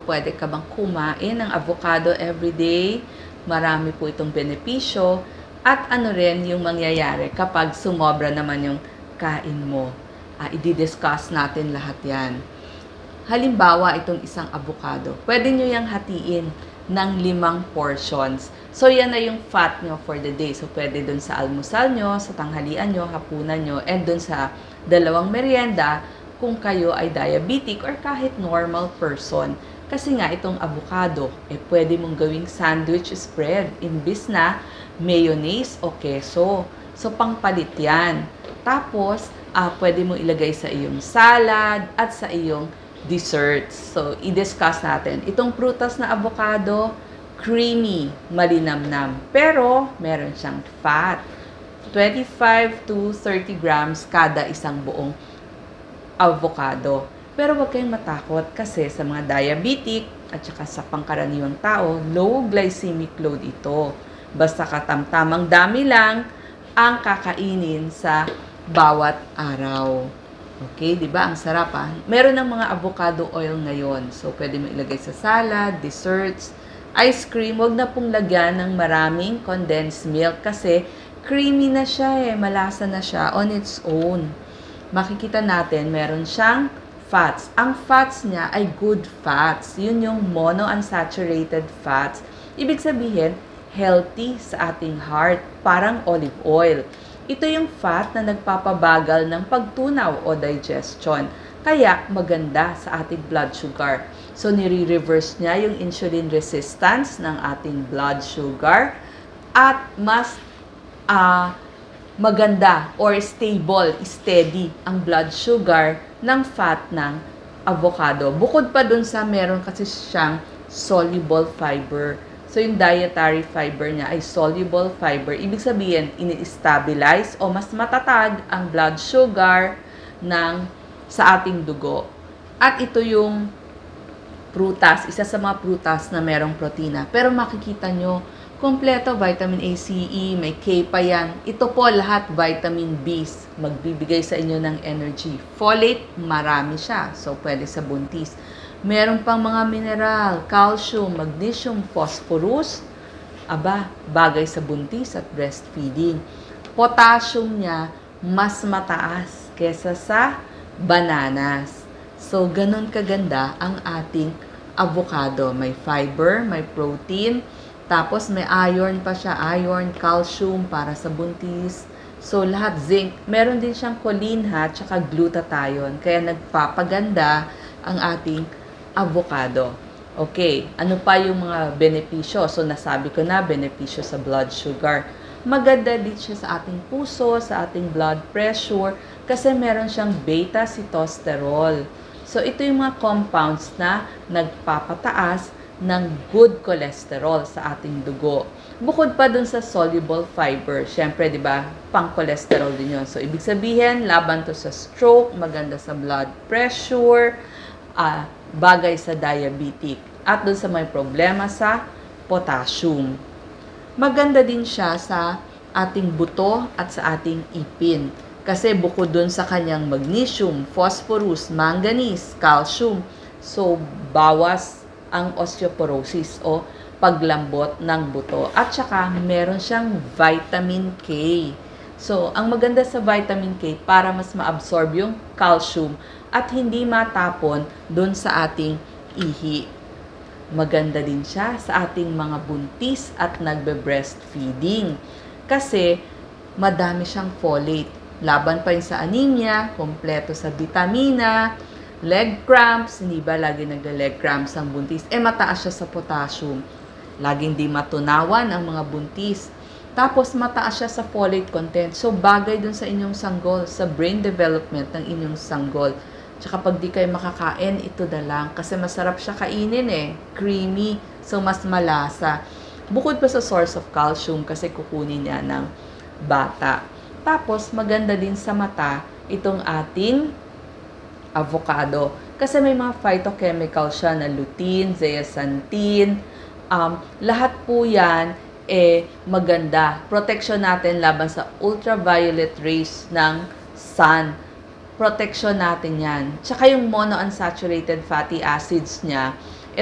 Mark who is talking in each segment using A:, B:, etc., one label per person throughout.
A: pwede ka bang kumain ng avocado everyday? Marami po itong benepisyo. At ano rin yung mangyayari kapag sumobra naman yung kain mo. I-discuss natin lahat yan. Halimbawa, itong isang avocado. Pwede nyo yung hatiin ng 5 portions. So, yan na yung fat nyo for the day. So, pwede dun sa almusal nyo, sa tanghalian nyo, hapunan nyo, and dun sa 2 merienda kung kayo ay diabetic or kahit normal person. Kasi nga, itong avocado, pwede mong gawing sandwich spread. Imbis na mayonnaise o keso. So, pangpalit yan. Tapos, pwede mong ilagay sa iyong salad at sa iyong desserts. So, i-discuss natin. Itong prutas na avocado, creamy, malinamnam. Pero, meron siyang fat. 25 to 30 grams kada isang buong avocado. Pero huwag kayong matakot kasi sa mga diabetic at saka sa pangkaraniwang tao, low glycemic load ito. Basta katamtamang dami lang ang kakainin sa bawat araw. Okay, di ba? Ang sarap Meron ng mga avocado oil ngayon. So, pwede mo ilagay sa salad, desserts, ice cream. Huwag na pong lagyan ng maraming condensed milk kasi creamy na siya malasa na siya on its own. Makikita natin, meron siyang fats. Ang fats niya ay good fats. Yun yung monounsaturated fats. Ibig sabihin, healthy sa ating heart. Parang olive oil. Ito yung fat na nagpapabagal ng pagtunaw o digestion. Kaya maganda sa ating blood sugar. So, nire-reverse niya yung insulin resistance ng ating blood sugar at mas maganda or stable, steady ang blood sugar ng fat ng avocado. Bukod pa dun sa meron kasi siyang soluble fiber. So, yung dietary fiber niya ay soluble fiber. Ibig sabihin, ini-stabilize o mas matatag ang blood sugar sa ating dugo. At ito yung prutas, isa sa mga prutas na merong protina. Pero makikita nyo, kompleto, vitamin A, C, E, may K pa yan. Ito po lahat vitamin B's. Magbibigay sa inyo ng energy. Folate, marami siya. So, pwede sa buntis. Meron pang mga mineral, calcium, magnesium, phosphorus. Bagay sa buntis at breastfeeding. Potassium niya, mas mataas kesa sa bananas. So, ganun kaganda ang ating avocado. May fiber, may protein, tapos may iron pa siya, iron, calcium para sa buntis. So, lahat zinc. Meron din siyang choline tsaka glutathione. Kaya nagpapaganda ang ating avocado. Okay, ano pa yung mga benepisyo? So, nasabi ko na, benepisyo sa blood sugar. Maganda din siya sa ating puso, sa ating blood pressure, kasi meron siyang beta-sitosterol. So, ito yung mga compounds na nagpapataas ng good cholesterol sa ating dugo. Bukod pa dun sa soluble fiber, syempre, di ba, pang-cholesterol din yun. So, ibig sabihin, laban to sa stroke, maganda sa blood pressure, bagay sa diabetic, at dun sa may problema sa potassium. Maganda din siya sa ating buto at sa ating ipin. Kasi bukod dun sa kanyang magnesium, phosphorus, manganese, calcium, so bawas ang osteoporosis o paglambot ng buto. At saka meron siyang vitamin K. So, ang maganda sa vitamin K para mas ma-absorb yung calcium at hindi matapon dun sa ating ihi. Maganda din siya sa ating mga buntis at nagbe-breastfeeding. Kasi madami siyang folate. Laban pa yun sa anemia, kompleto sa vitamina, leg cramps, hindi ba lagi nagla-leg cramps ang buntis? Mataas siya sa potassium. Laging di matunawan ang mga buntis. Tapos mataas siya sa folate content. So bagay dun sa inyong sanggol, sa brain development ng inyong sanggol. Tsaka pag di kayo makakain, ito na lang. Kasi masarap siya kainin creamy, so mas malasa. Bukod pa sa source of calcium kasi kukunin niya ng bata. Tapos maganda din sa mata itong ating avocado. Kasi may mga phytochemical siya na lutein, zeaxanthin. Lahat po yan maganda. Protection natin laban sa ultraviolet rays ng sun. Protection natin yan. Tsaka yung monounsaturated fatty acids niya,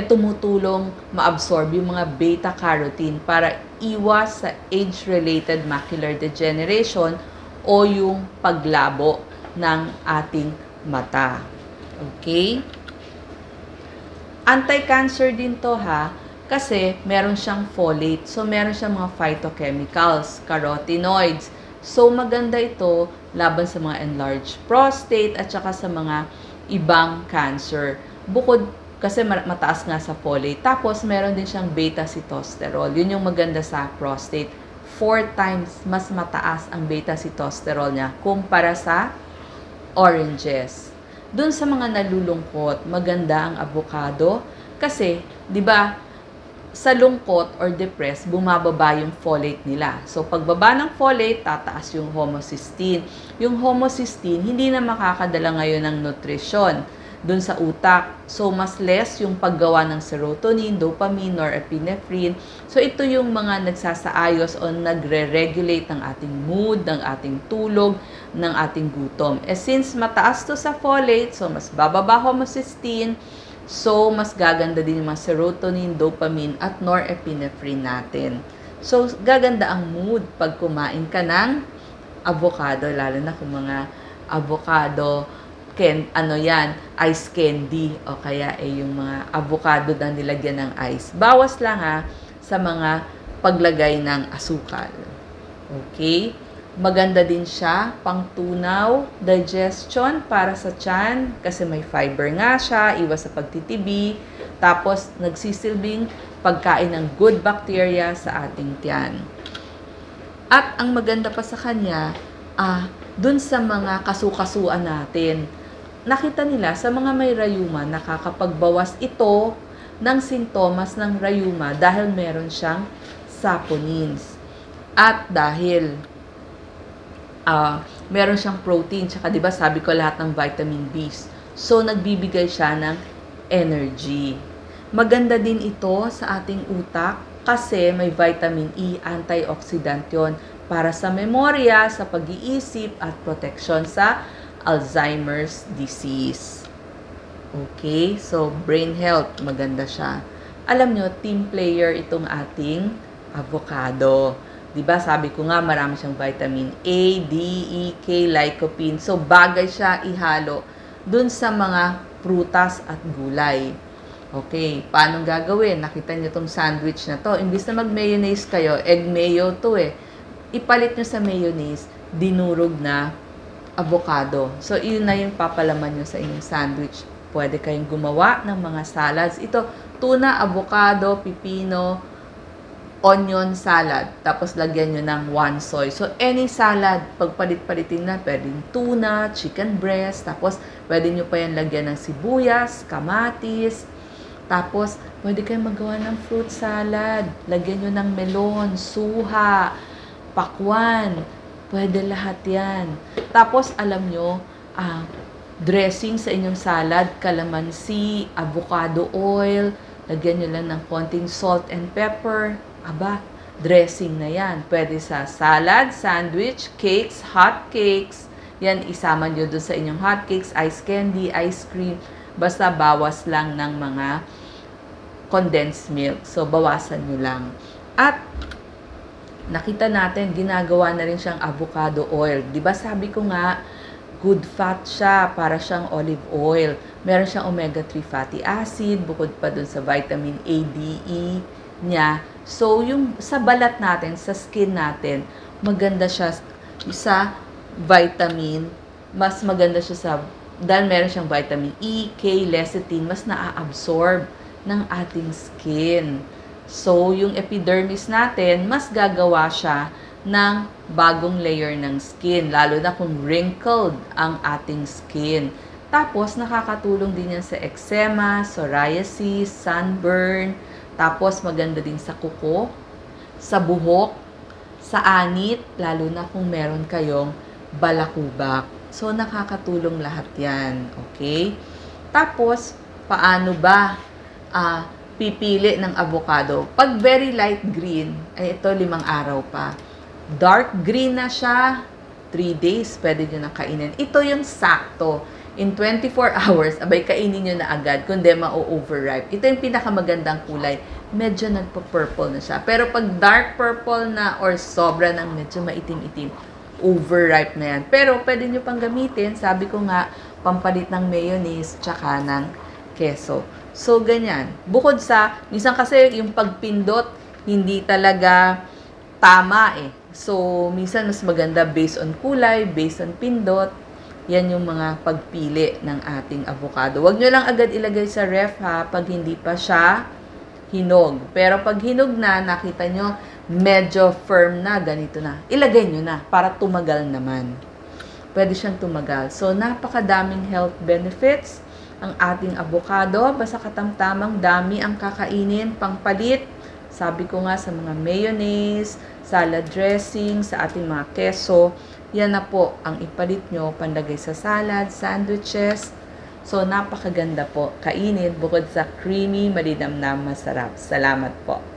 A: tumutulong maabsorb yung mga beta-carotene para iwas sa age-related macular degeneration o yung paglabo ng ating mata. Okay? Anti-cancer din to ha, kasi meron siyang folate. So, meron siyang mga phytochemicals, carotenoids. So, maganda ito laban sa mga enlarged prostate at saka sa mga ibang cancer. Bukod, kasi mataas nga sa folate. Tapos, meron din siyang beta-sitosterol. Yun yung maganda sa prostate. 4 times mas mataas ang beta-sitosterol niya kumpara sa oranges. Doon sa mga nalulungkot, maganda ang avocado kasi, 'di ba, sa lungkot or depressed, bumababa yung folate nila. So, pagbaba ng folate, tataas yung homocysteine. Yung homocysteine, hindi na makakadala ngayon ng nutrisyon dun sa utak. So, mas less yung paggawa ng serotonin, dopamine, norepinephrine. So, ito yung mga nagsasaayos o nagre-regulate ng ating mood, ng ating tulog, ng ating gutom. Since mataas to sa folate, so mas bababa homocysteine, so mas gaganda din yung mga serotonin, dopamine, at norepinephrine natin. So, gaganda ang mood pag kumain ka ng avocado, lalo na kung mga avocado ice candy o kaya yung mga avocado na nilagyan ng ice. Bawas lang sa mga paglagay ng asukal. Okay? Maganda din siya pangtunaw, digestion para sa tiyan kasi may fiber nga siya, iwas sa pagtitibi, tapos nagsisilbing pagkain ng good bacteria sa ating tiyan. At ang maganda pa sa kanya, dun sa mga kasukasuan natin, nakita nila sa mga may rayuma, nakakapagbawas ito ng sintomas ng rayuma dahil meron siyang saponins. At dahil meron siyang protein, tsaka diba sabi ko lahat ng vitamin B's. So, nagbibigay siya ng energy. Maganda din ito sa ating utak kasi may vitamin E, antioxidant yon para sa memorya, sa pag-iisip at proteksyon sa Alzheimer's disease. Okay? So, brain health, maganda siya. Alam nyo, team player itong ating avocado. Diba, sabi ko nga, marami siyang vitamin A, D, E, K, lycopene. So, bagay siya ihalo dun sa mga prutas at gulay. Okay, paano gagawin? Nakita nyo itong sandwich na to. Imbis na mag-mayonnaise kayo, egg mayo to ipalit nyo sa mayonnaise, dinurog na avocado. So, yun na yung papalaman nyo sa inyong sandwich. Pwede kayong gumawa ng mga salads. Ito, tuna, avocado, pipino, onion salad. Tapos, lagyan nyo ng 1 soy. So, any salad, pagpalit-palitin na, pwedeng tuna, chicken breast. Tapos, pwede nyo pa yan lagyan ng sibuyas, kamatis. Tapos, pwede kayong magawa ng fruit salad. Lagyan nyo ng melon, suha, pakwan. Pwede lahat yan. Tapos, alam nyo, dressing sa inyong salad, calamansi, avocado oil, lagyan nyo lang ng konting salt and pepper. Aba, dressing na yan. Pwede sa salad, sandwich, cakes, hot cakes. Yan, isama nyo doon sa inyong hot cakes, ice candy, ice cream. Basta bawas lang ng mga condensed milk. So, bawasan nyo lang. At, nakita natin, ginagawa na rin siyang avocado oil. Diba sabi ko nga, good fat siya, para siyang olive oil. Meron siyang omega-3 fatty acid, bukod pa dun sa vitamin A, D, E niya. So, yung sa balat natin, sa skin natin, maganda siya sa vitamin, mas maganda siya sa, dahil meron siyang vitamin E, K, lecithin, mas naa-absorb ng ating skin. So, yung epidermis natin, mas gagawa siya ng bagong layer ng skin, lalo na kung wrinkled ang ating skin. Tapos, nakakatulong din yan sa eczema, psoriasis, sunburn. Tapos, maganda din sa kuko, sa buhok, sa anit, lalo na kung meron kayong balakubak. So, nakakatulong lahat yan. Okay? Tapos, paano ba pipili ng avocado? Pag very light green, ay ito 5 araw pa. Dark green na siya, 3 days, pwede nyo na kainin. Ito yung sakto. in 24 hours, abay kainin nyo na agad, kundi ma-overripe. Ito yung pinakamagandang kulay. Medyo nagpa-purple na siya. Pero pag dark purple na or sobra ng medyo maitim-itim, overripe na yan. Pero pwede nyo pang gamitin, sabi ko nga, pampalit ng mayonnaise tsaka ng keso. So, ganyan. Bukod sa, minsan kasi yung pagpindot, hindi talaga tama eh. So, minsan mas maganda based on kulay, based on pindot. Yan yung mga pagpili ng ating avocado. Huwag nyo lang agad ilagay sa ref ha, pag hindi pa siya hinog. Pero pag hinog na, nakita nyo, medyo firm na, ganito na. Ilagay nyo na para tumagal naman. Pwede siyang tumagal. So, napakadaming health benefits ang ating avocado. Basta katamtamang dami ang kakainin, pangpalit. Sabi ko nga sa mga mayonnaise, salad dressing, sa ating mga keso, yan na po ang ipalit nyo, pandagay sa salad, sandwiches. So, napakaganda po kainin bukod sa creamy, malinamnam, masarap. Salamat po.